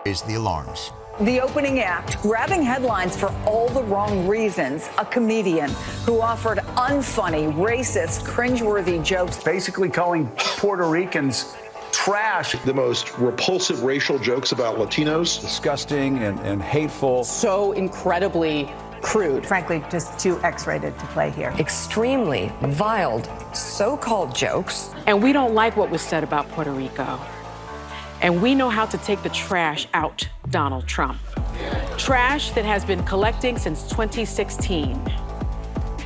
Raise the alarms. The opening act, grabbing headlines for all the wrong reasons. A comedian who offered unfunny, racist, cringeworthy jokes. Basically calling Puerto Ricans trash. The most repulsive racial jokes about Latinos. Disgusting and hateful. So incredibly crude. Frankly, just too X-rated to play here. Extremely vile, so-called jokes. And we don't like what was said about Puerto Rico. And we know how to take the trash out, Donald Trump. Trash that has been collecting since 2016.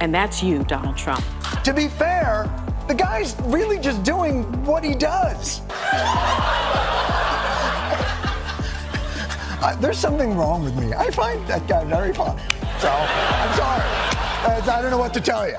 And that's you, Donald Trump. To be fair, the guy's really just doing what he does. There's something wrong with me. I find that guy very funny. So, I'm sorry. I don't know what to tell you.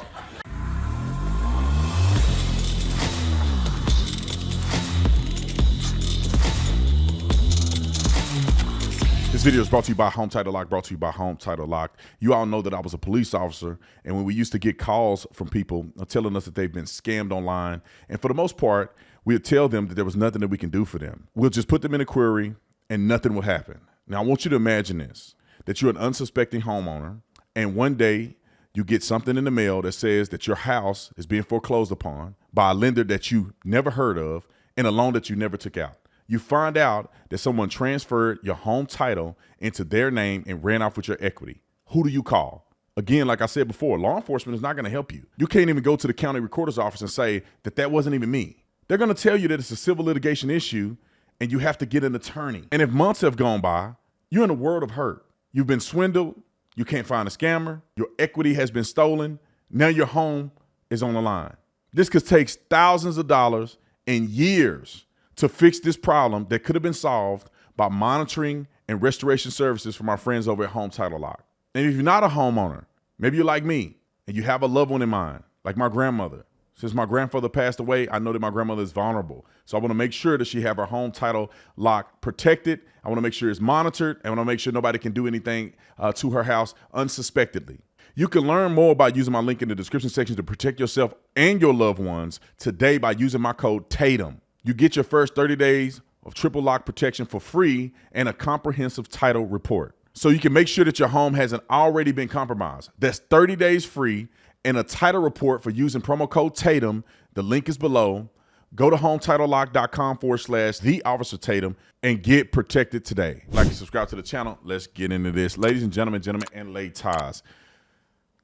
This video is brought to you by Home Title Lock, brought to you by Home Title Lock. You all know that I was a police officer, and when we used to get calls from people telling us that they've been scammed online, and for the most part, we'd tell them that there was nothing that we can do for them. We'll just put them in a query, and nothing will happen. Now, I want you to imagine this, that you're an unsuspecting homeowner, and one day you get something in the mail that says that your house is being foreclosed upon by a lender that you never heard of and a loan that you never took out. You find out that someone transferred your home title into their name and ran off with your equity. Who do you call? Again, like I said before, law enforcement is not going to help you. You can't even go to the county recorder's office and say that that wasn't even me. They're going to tell you that it's a civil litigation issue and you have to get an attorney. And if months have gone by, you're in a world of hurt. You've been swindled. You can't find a scammer. Your equity has been stolen. Now your home is on the line. This could take thousands of dollars and years to fix this problem that could have been solved by monitoring and restoration services from our friends over at Home Title Lock. And if you're not a homeowner, maybe you're like me and you have a loved one in mind, like my grandmother. Since my grandfather passed away, I know that my grandmother is vulnerable. So I want to make sure that she have her home title lock protected. I want to make sure it's monitored. I want to make sure nobody can do anything to her house unsuspectedly. You can learn more by using my link in the description section to protect yourself and your loved ones today by using my code Tatum. You get your first 30 days of triple lock protection for free and a comprehensive title report. So you can make sure that your home hasn't already been compromised. That's 30 days free and a title report for using promo code Tatum. The link is below. Go to HometitleLock.com/TheOfficerTatum and get protected today. Like and subscribe to the channel. Let's get into this. Ladies and gentlemen, and lady ties.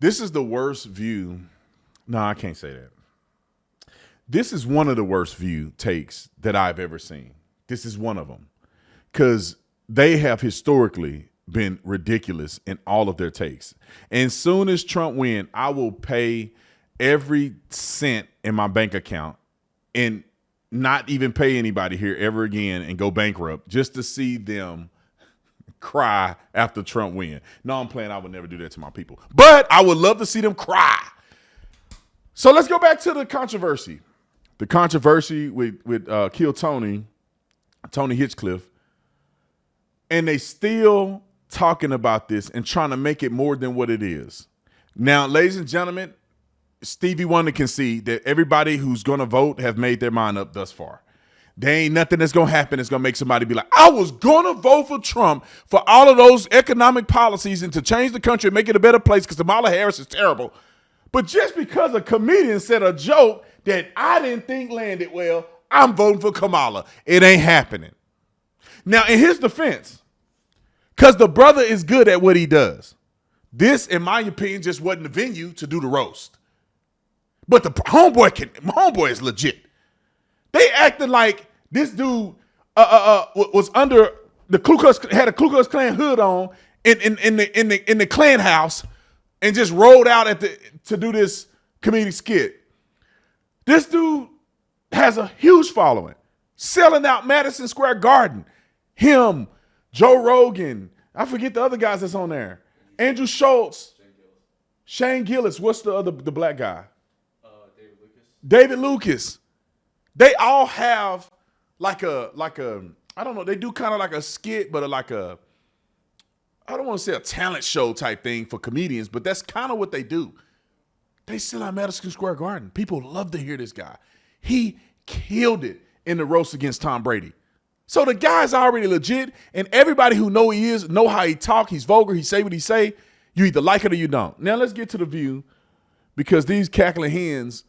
This is the worst view. No, I can't say that. This is one of the worst view takes that I've ever seen. This is one of them because they have historically been ridiculous in all of their takes. And soon as Trump wins, I will pay every cent in my bank account and not even pay anybody here ever again and go bankrupt just to see them cry after Trump wins. No, I'm playing. I would never do that to my people, but I would love to see them cry. So let's go back to the controversy. The controversy with Kill Tony Hinchcliffe, and they still talking about this and trying to make it more than what it is. Now, ladies and gentlemen, Stevie Wonder can see that everybody who's going to vote have made their mind up thus far. There ain't nothing that's going to happen that's going to make somebody be like, I was going to vote for Trump for all of those economic policies and to change the country and make it a better place because Kamala Harris is terrible. But just because a comedian said a joke that I didn't think landed well, I'm voting for Kamala. It ain't happening. Now, in his defense, because the brother is good at what he does, this, in my opinion, just wasn't the venue to do the roast. But the homeboy is legit. They acted like this dude was under the Ku Klux, had a Ku Klux Klan hood on in the Klan house and just rolled out to do this comedic skit. This dude has a huge following, selling out Madison Square Garden. Him, Joe Rogan, I forget the other guys that's on there. Andrew Schultz, Shane Gillis. What's the black guy? David Lucas. They all have like a I don't know. They do kind of like a skit, but I don't want to say a talent show type thing for comedians, but that's kind of what they do. They sell out Madison Square Garden. People love to hear this guy. He killed it in the roast against Tom Brady. So the guy's already legit, and everybody who know he is, know how he talk, he's vulgar, he say what he say. You either like it or you don't. Now let's get to the view, because these cackling hens,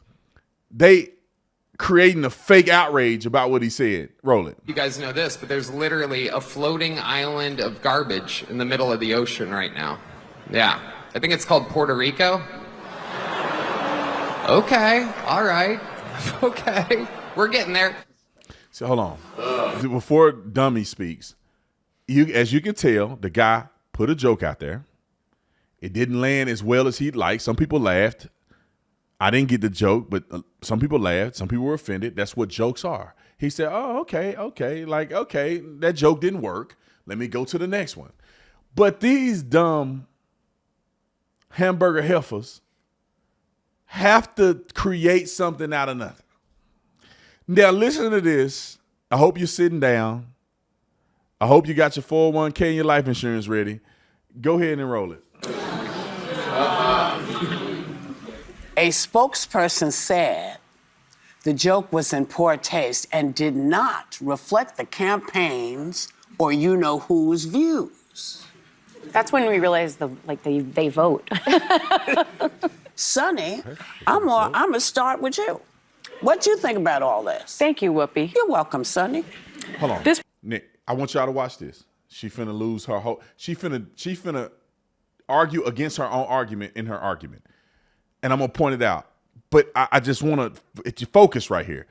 they creating a fake outrage about what he said. Roll it. You guys know this, but there's literally a floating island of garbage in the middle of the ocean right now. Yeah. I think it's called Puerto Rico. Okay. All right. Okay. We're getting there. So hold on. Before Dummy speaks, as you can tell, the guy put a joke out there. It didn't land as well as he'd like. Some people laughed. I didn't get the joke, but some people laughed. Some people were offended. That's what jokes are. He said, oh, okay. Like, okay, that joke didn't work. Let me go to the next one. But these dumb hamburger heifers have to create something out of nothing. Now, listen to this. I hope you're sitting down. I hope you got your 401k and your life insurance ready. Go ahead and roll it. A spokesperson said the joke was in poor taste and did not reflect the campaign's or you-know-who's views. That's when we realized they vote. Sonny, I'm gonna start with you. What you think about all this? Thank you, Whoopi. You're welcome, Sonny. Hold on. Nick, I want y'all to watch this. She finna lose her whole. She finna argue against her own argument in her argument. And I'm going to point it out. But I just want to focus right here.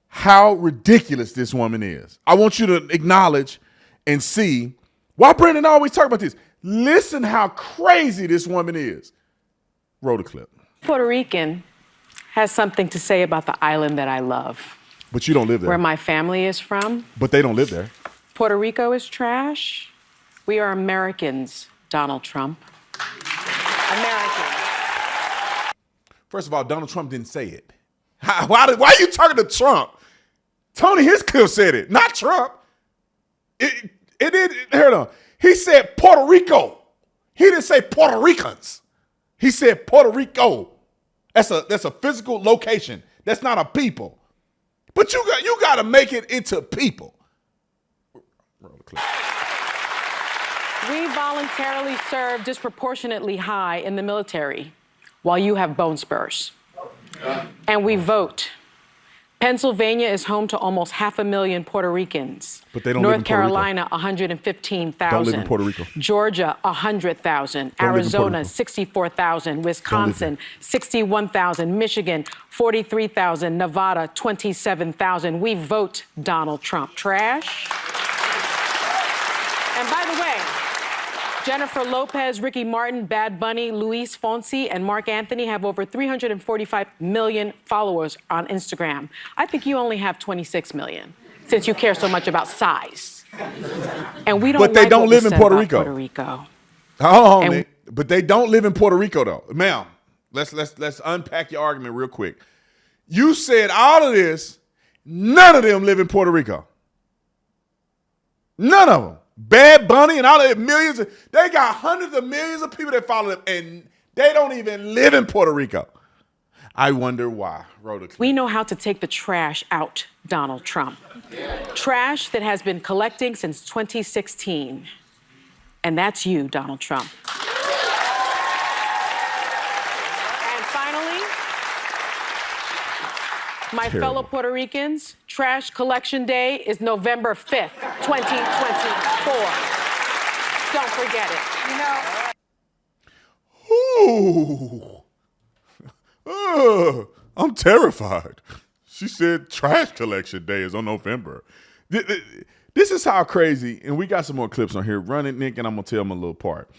How ridiculous this woman is. I want you to acknowledge and see why Brendan always talk about this. Listen how crazy this woman is. Roll the clip. Puerto Rican has something to say about the island that I love. But you don't live there. Where my family is from. But they don't live there. Puerto Rico is trash. We are Americans, Donald Trump. Americans. First of all, Donald Trump didn't say it. Why are you talking to Trump? Tony Hinchcliffe said it, not Trump. It did. Hold on. He said Puerto Rico. He didn't say Puerto Ricans. He said Puerto Rico. That's a physical location. That's not a people. But you got to make it into people. We voluntarily serve disproportionately high in the military, while you have bone spurs. And we vote. Pennsylvania is home to almost 500,000 Puerto Ricans. But they don't live in North Puerto Rico. Carolina, 115,000. Don't live in Puerto Rico. Georgia, 100,000. Don't live in Puerto Arizona, Rico. 64,000. Wisconsin, 61,000. Michigan, 43,000. Nevada, 27,000. We vote Donald Trump. Trash. And by the way, Jennifer Lopez, Ricky Martin, Bad Bunny, Luis Fonsi, and Mark Anthony have over 345 million followers on Instagram. I think you only have 26 million, since you care so much about size. And we don't. But they like don't what live we in said Puerto about Rico. Puerto Rico. Hold on, Nick. But they don't live in Puerto Rico, though. Ma'am, let's unpack your argument real quick. You said all of this. None of them live in Puerto Rico. None of them. Bad Bunny and all of millions. They got hundreds of millions of people that follow them, and they don't even live in Puerto Rico. I wonder why. We know how to take the trash out, Donald Trump. Trash that has been collecting since 2016. And that's you, Donald Trump. And finally, my fellow Puerto Ricans, Trash Collection Day is November 5th, 2024. Don't forget it. Ooh. I'm terrified. She said Trash Collection Day is on November. This is how crazy, and we got some more clips on here. Run it, Nick, and I'm going to tell them a little part.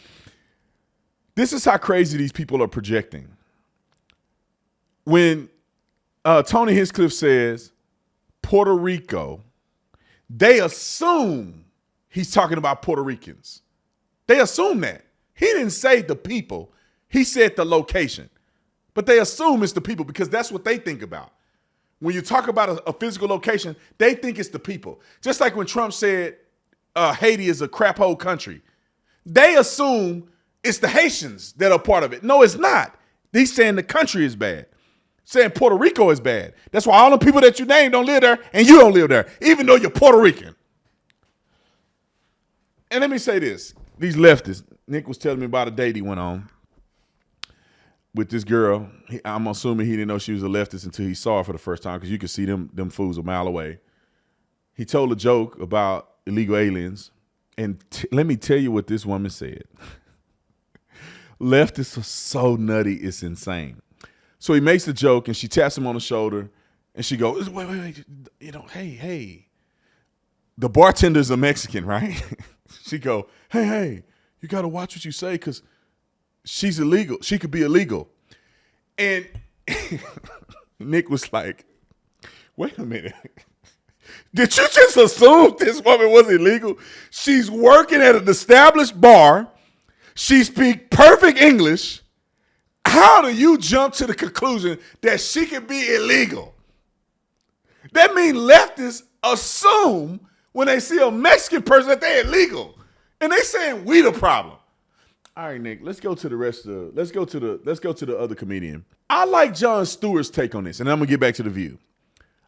This is how crazy these people are projecting. When Tony Hinchcliffe says Puerto Rico, they assume he's talking about Puerto Ricans. They assume that. He didn't say the people. He said the location. But they assume it's the people because that's what they think about. When you talk about a physical location, they think it's the people. Just like when Trump said Haiti is a crap hole country. They assume it's the Haitians that are part of it. No, it's not. He's saying the country is bad. saying Puerto Rico is bad. That's why all the people that you named don't live there, and you don't live there, even though you're Puerto Rican. And let me say this. These leftists, Nick was telling me about a date he went on with this girl. I'm assuming he didn't know she was a leftist until he saw her for the first time, because you could see them fools a mile away. He told a joke about illegal aliens, and let me tell you what this woman said. Leftists are so nutty, it's insane. So he makes the joke, and she taps him on the shoulder, and she goes, wait, you know, hey. The bartender's a Mexican, right? She go, hey, you got to watch what you say, because she's illegal. She could be illegal. And Nick was like, wait a minute. Did you just assume this woman was illegal? She's working at an established bar. She speaks perfect English. How do you jump to the conclusion that she can be illegal? That means leftists assume when they see a Mexican person that they're illegal. And they saying we the problem. All right, Nick, let's go to the rest of let's go to the other comedian. I like Jon Stewart's take on this, and I'm gonna get back to The View.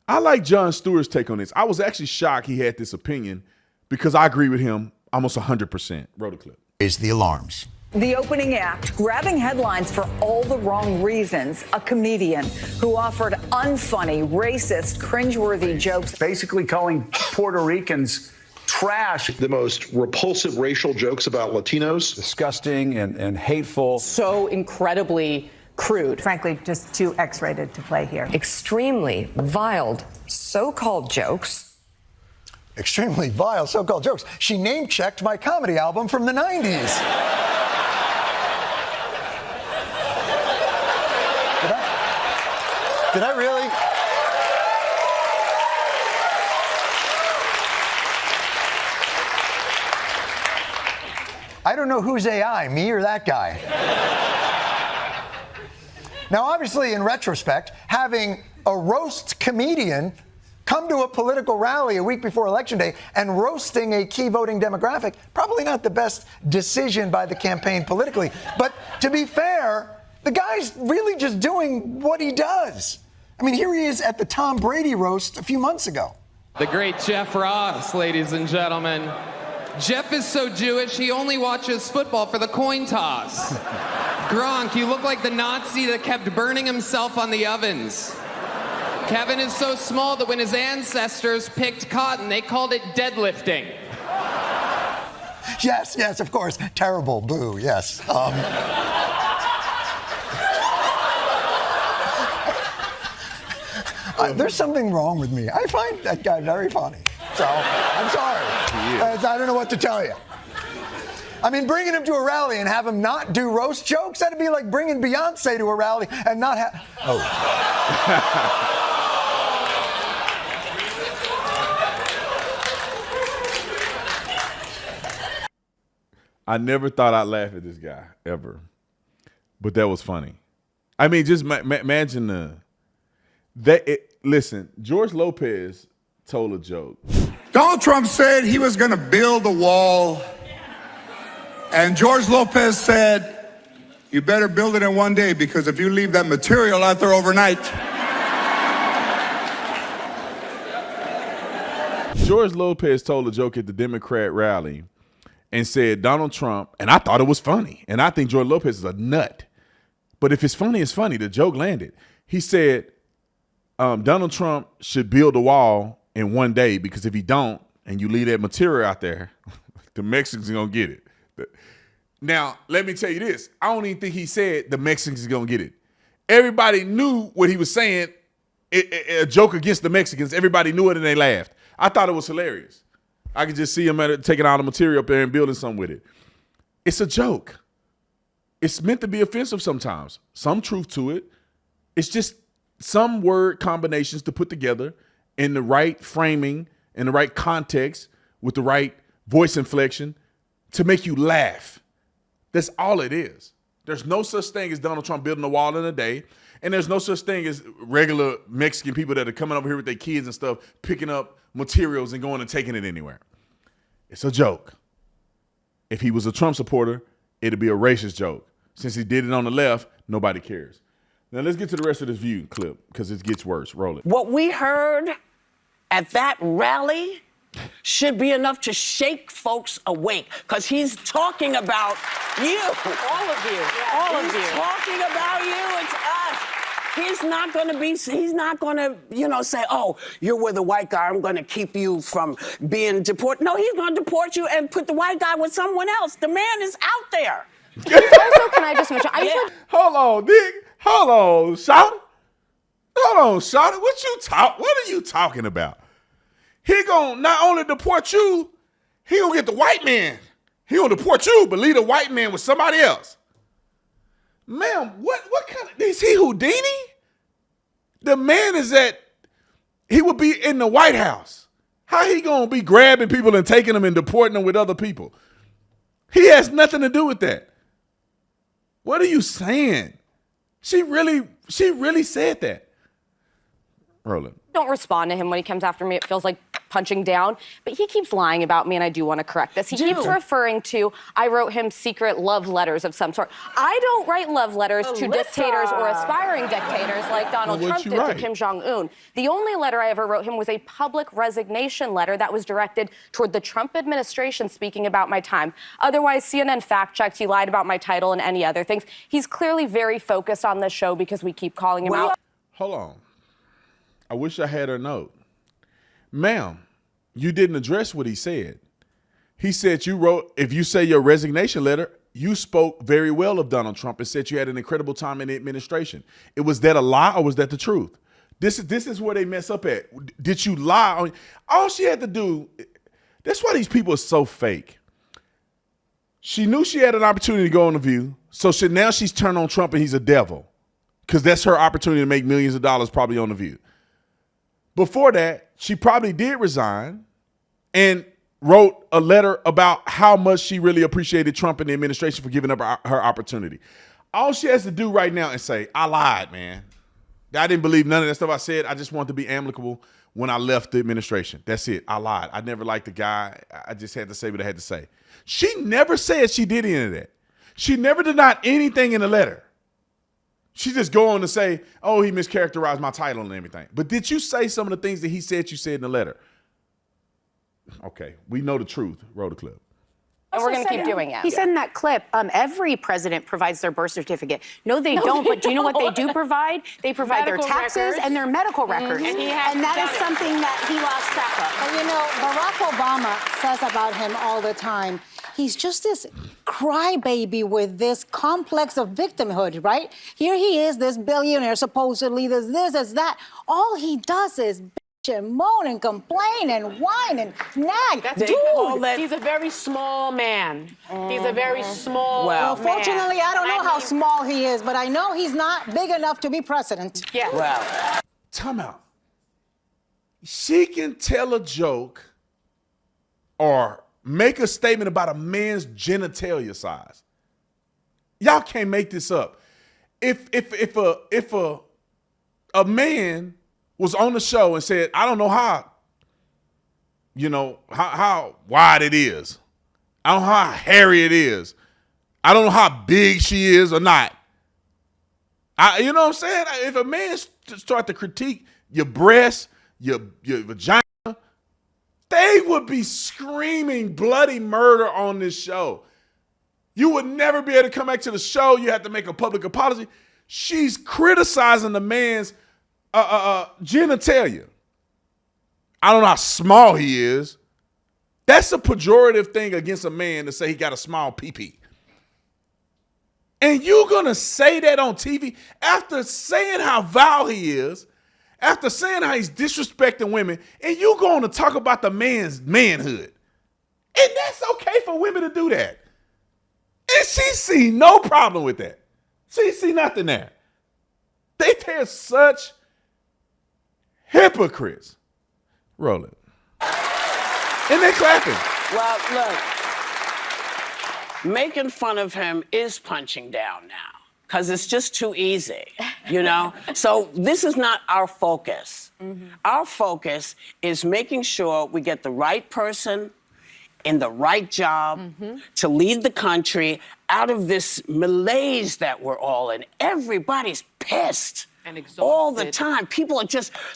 I like Jon Stewart's take on this. I was actually shocked he had this opinion, because I agree with him almost 100%. Roll the clip. Raise the alarms. The opening act, grabbing headlines for all the wrong reasons. A comedian who offered unfunny, racist, cringeworthy jokes. Basically calling Puerto Ricans trash. The most repulsive racial jokes about Latinos. Disgusting and hateful. So incredibly crude. Frankly, just too X-rated to play here. Extremely vile so-called jokes. Extremely vile so-called jokes. She name-checked my comedy album from the 90s. Did I really? I don't know who's AI, me or that guy. Now, obviously, in retrospect, having a roast comedian come to a political rally a week before Election Day and roasting a key voting demographic, probably not the best decision by the campaign politically. But to be fair, the guy's really just doing what he does. I mean, here he is at the Tom Brady roast a few months ago. The great Jeff Ross, ladies and gentlemen. Jeff is so Jewish, he only watches football for the coin toss. Gronk, you look like the Nazi that kept burning himself on the ovens. Kevin is so small that when his ancestors picked cotton, they called it deadlifting. Yes, of course. Terrible, boo, yes. There's something wrong with me. I find that guy very funny. So, I'm sorry. I don't know what to tell you. I mean, bringing him to a rally and have him not do roast jokes, that'd be like bringing Beyonce to a rally and not have... Oh. I never thought I'd laugh at this guy, ever. But that was funny. I mean, just imagine listen, George Lopez told a joke. Donald Trump said he was going to build a wall, and George Lopez said, you better build it in one day, because if you leave that material out there overnight. George Lopez told a joke at the Democrat rally and said Donald Trump, and I thought it was funny, and I think George Lopez is a nut. But if it's funny, it's funny. The joke landed. He said Donald Trump should build a wall in one day, because if he don't, and you leave that material out there, the Mexicans are going to get it. Now, let me tell you this. I don't even think he said the Mexicans are going to get it. Everybody knew what he was saying, a joke against the Mexicans. Everybody knew it, and they laughed. I thought it was hilarious. I could just see him taking all the material up there and building something with it. It's a joke. It's meant to be offensive sometimes. Some truth to it. It's just some word combinations to put together in the right framing, in the right context, with the right voice inflection to make you laugh. That's all it is. There's no such thing as Donald Trump building a wall in a day, and there's no such thing as regular Mexican people that are coming over here with their kids and stuff, picking up materials and going and taking it anywhere. It's a joke. If he was a Trump supporter, it'd be a racist joke. Since he did it on the left, nobody cares. Now let's get to the rest of this view clip because it gets worse. Roll it. What we heard at that rally should be enough to shake folks awake, because he's talking about you. All of you. All of you. He's talking about you. It's us. He's not going to say, oh, you're with a white guy, I'm going to keep you from being deported. No, he's going to deport you and put the white guy with someone else. The man is out there. Also, can I just mention, Hold on, Dick. Hold on, Shawty. Hold on, Shawty. What are you talking about? He gonna not only deport you, he gonna get the white man. He gonna deport you, but leave the white man with somebody else. Ma'am, what kind of, is he Houdini? The man he would be in the White House. How he gonna be grabbing people and taking them and deporting them with other people? He has nothing to do with that. What are you saying? She really said that. Roll it. don't respond to him when he comes after me. It feels like punching down. But he keeps lying about me, and I do want to correct this. He keeps referring to, I wrote him secret love letters of some sort. I don't write love letters to dictators or aspiring dictators like Donald Trump did to Kim Jong-un. The only letter I ever wrote him was a public resignation letter that was directed toward the Trump administration speaking about my time. Otherwise, CNN fact-checked. He lied about my title and any other things. He's clearly very focused on this show because we keep calling him out. Hold on. I wish I had her note. Ma'am, you didn't address what he said. He said you wrote, if you say your resignation letter, you spoke very well of Donald Trump and said you had an incredible time in the administration. Was that a lie or was that the truth? This is where they mess up at. Did you lie? All she had to do, that's why these people are so fake. She knew she had an opportunity to go on The View, so now she's turned on Trump and he's a devil because that's her opportunity to make millions of dollars probably on The View. Before that, she probably did resign and wrote a letter about how much she really appreciated Trump and the administration for giving up her opportunity. All she has to do right now is say, I lied, man. I didn't believe none of that stuff I said. I just wanted to be amicable when I left the administration. That's it. I lied. I never liked the guy. I just had to say what I had to say. She never said she did any of that. She never denied anything in the letter. She just go on to say, oh, he mischaracterized my title and everything. But did you say some of the things that he said you said in the letter? Okay, we know the truth. Roll the clip. And we're going to keep doing it. He said in that clip, every president provides their birth certificate. No, they don't. But do you know what they do provide? They provide their taxes and their medical records. And that is something that he lost track of. But you know, Barack Obama says about him all the time, he's just this crybaby with this complex of victimhood, right? Here he is, this billionaire, supposedly, this, there's that. All he does is and moan and complain and whine and nag. Dude, he's a very small man. He's a very small Well, fortunately, I don't know how small he is, but I know he's not big enough to be president. Yeah. Well, time out. She can tell a joke or make a statement about a man's genitalia size. Y'all can't make this up. If a man was on the show and said, I don't know how wide it is. I don't know how hairy it is. I don't know how big she is or not. You know what I'm saying? If a man start to critique your breasts, your vagina, they would be screaming bloody murder on this show. You would never be able to come back to the show. You have to make a public apology. She's criticizing the man's genitalia. I don't know how small he is. That's a pejorative thing against a man to say he got a small pee-pee. And you're going to say that on TV after saying how vile he is, after saying how he's disrespecting women, and you're going to talk about the man's manhood. And that's okay for women to do that. And she see no problem with that. She see nothing there. They're such hypocrites. Roll it. And they're clapping. Well, look, making fun of him is punching down now because it's just too easy, you know? So this is not our focus. Our focus is making sure we get the right person in the right job to lead the country out of this malaise that we're all in. Everybody's pissed. And all the time. People are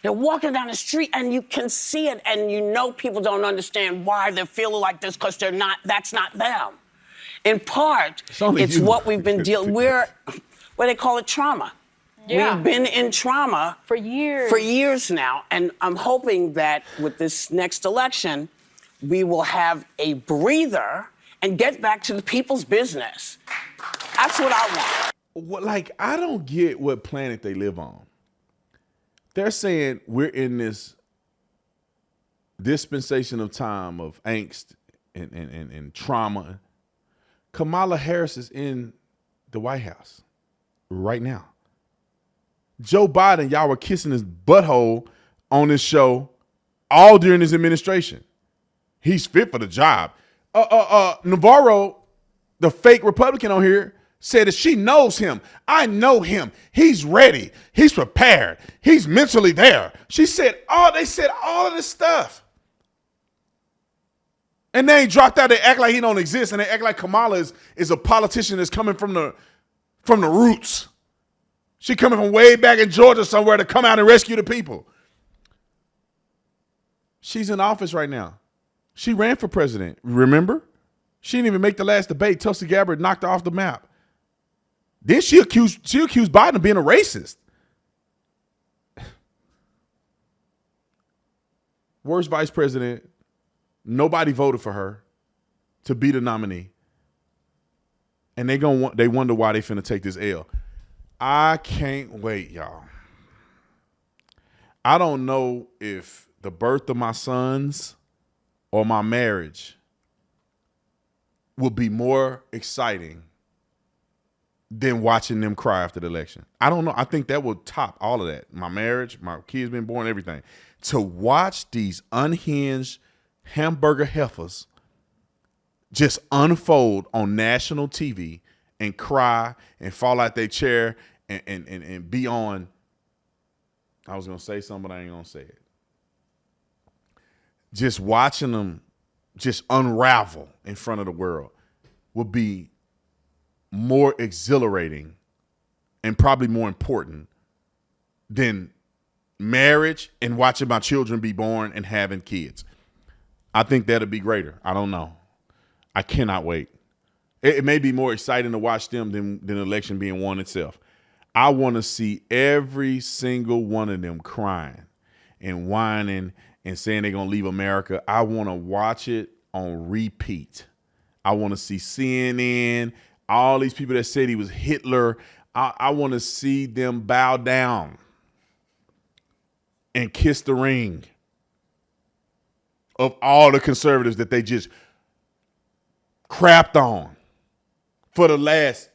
they're walking down the street and you can see it, and you know people don't understand why they're feeling like this because that's not them. In part, it's what we've been dealing, what they call it, trauma. Yeah. We've been in trauma for years. For years now, and I'm hoping that with this next election, we will have a breather and get back to the people's business. That's what I want. Like, I don't get what planet they live on. They're saying we're in this dispensation of time of angst and trauma. Kamala Harris is in the White House right now. Joe Biden, y'all were kissing his butthole on this show all during his administration. He's fit for the job. Navarro, the fake Republican on here, said that she knows him. I know him. He's ready. He's prepared. He's mentally there. They said all of this stuff. And they ain't dropped out. They act like he don't exist. And they act like Kamala is a politician that's coming from the roots. She coming from way back in Georgia somewhere to come out and rescue the people. She's in office right now. She ran for president. Remember? She didn't even make the last debate. Tulsi Gabbard knocked her off the map. Then she accused Biden of being a racist. Worst vice president. Nobody voted for her to be the nominee. And they wonder why they finna take this L. I can't wait, y'all. I don't know if the birth of my sons or my marriage will be more exciting than watching them cry after the election. I don't know. I think that will top all of that. My marriage, my kids been born, everything. To watch these unhinged hamburger heifers just unfold on national TV and cry and fall out their chair and be on. I was going to say something, but I ain't going to say it. Just watching them just unravel in front of the world will be more exhilarating and probably more important than marriage and watching my children be born and having kids. I think that'll be greater. I don't know. I cannot wait. It may be more exciting to watch them than the election being won itself. I want to see every single one of them crying and whining and saying they're going to leave America. I want to watch it on repeat. I want to see CNN, all these people that said he was Hitler. I want to see them bow down and kiss the ring of all the conservatives that they just crapped on for the last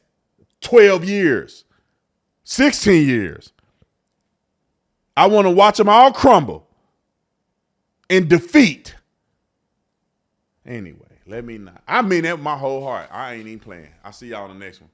12 years, 16 years. I want to watch them all crumble in defeat. Anyway, let me not. I mean that with my whole heart. I ain't even playing. I'll see y'all in the next one.